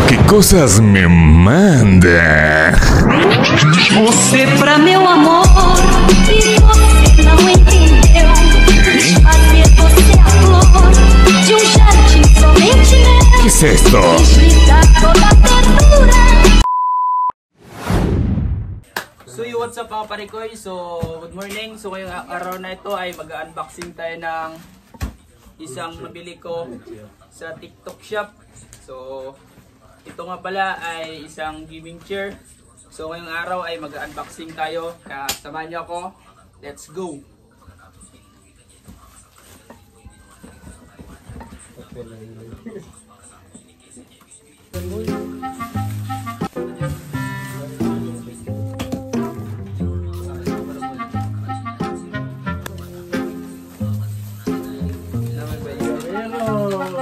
Que cosas me manda. Você pra meu amor e você não entendeu. Quis fazer você a flor de jardim somente meu. ¿Qué es esto? Quis lhe dar toda a ternura. So what's up mga parikoy? So good morning. So ngayong araw na ito ay mag-unboxing tayo ng isang nabili ko sa TikTok shop. So ito nga pala ay isang gaming chair. So ngayong araw ay mag-unboxing tayo. Kaya samahan niyo ako. Let's go!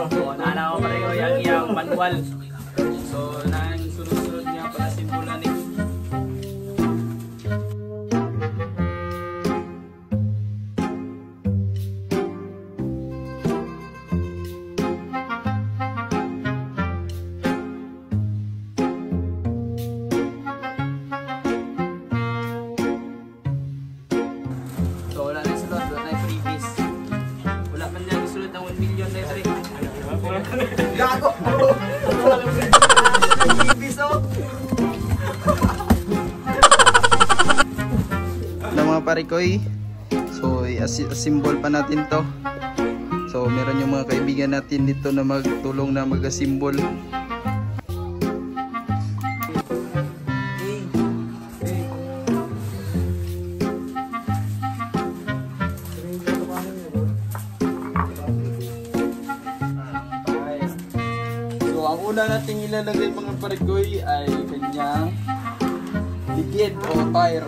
So naalala ko pareho yung manual. So nang sunod-sunod niya para simpulan ni. So wala na yung sulod, wala na yung freebies. Wala man na yung sulod ng 1 million na ito. Gago! Na mga parikoy, so i-assemble pa natin to. So meron yung mga kaibigan natin dito na magtulong na mag-assemble. So ang una nating ilalagay mga parikoy ay kanyang ligid o tire.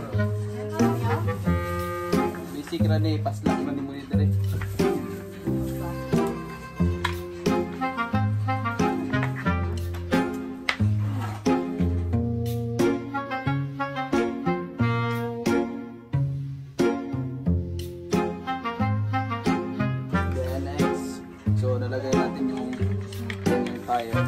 Basic ra ni paslak man ni mo dire. Then next, so nalagay natin yung tire.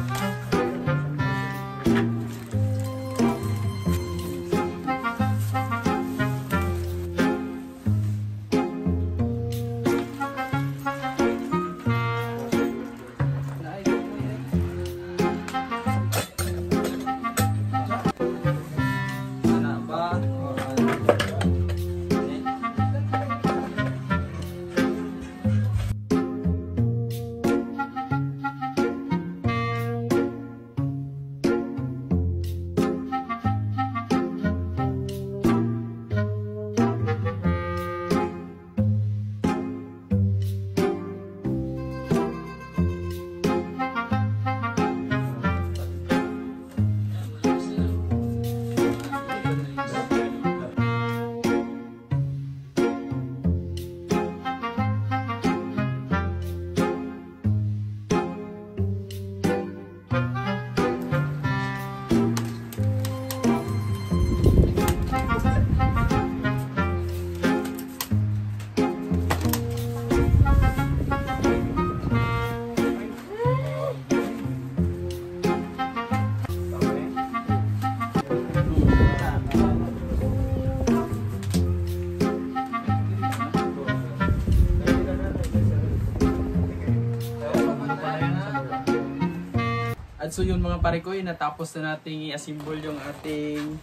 At so yun mga parikoy, natapos na nating i-assemble yung ating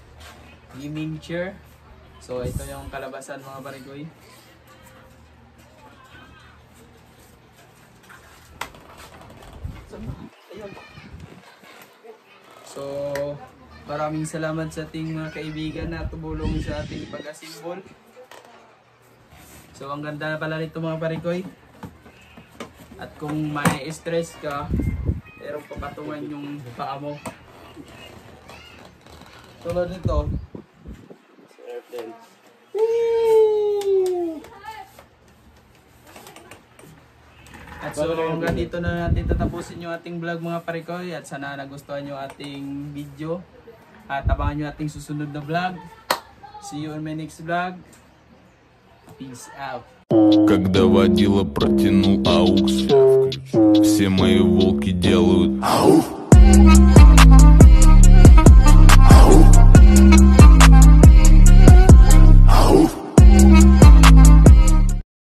gaming chair. So ito yung kalabasan mga parikoy. So maraming salamat sa ating mga kaibigan na tumulong sa ating pag-assemble. So ang ganda na pala nito mga parikoy. At kung may stress ka, pero papatungan yung paa mo. Tulad nito. Airplane. At so hanggang dito na natin tatapusin yung ating vlog mga parikoy. At sana nagustuhan nyo ating video. At abangan nyo ating susunod na vlog. See you on my next vlog. Peace out. Когда водила протянул аукс, все мои волки делают ау.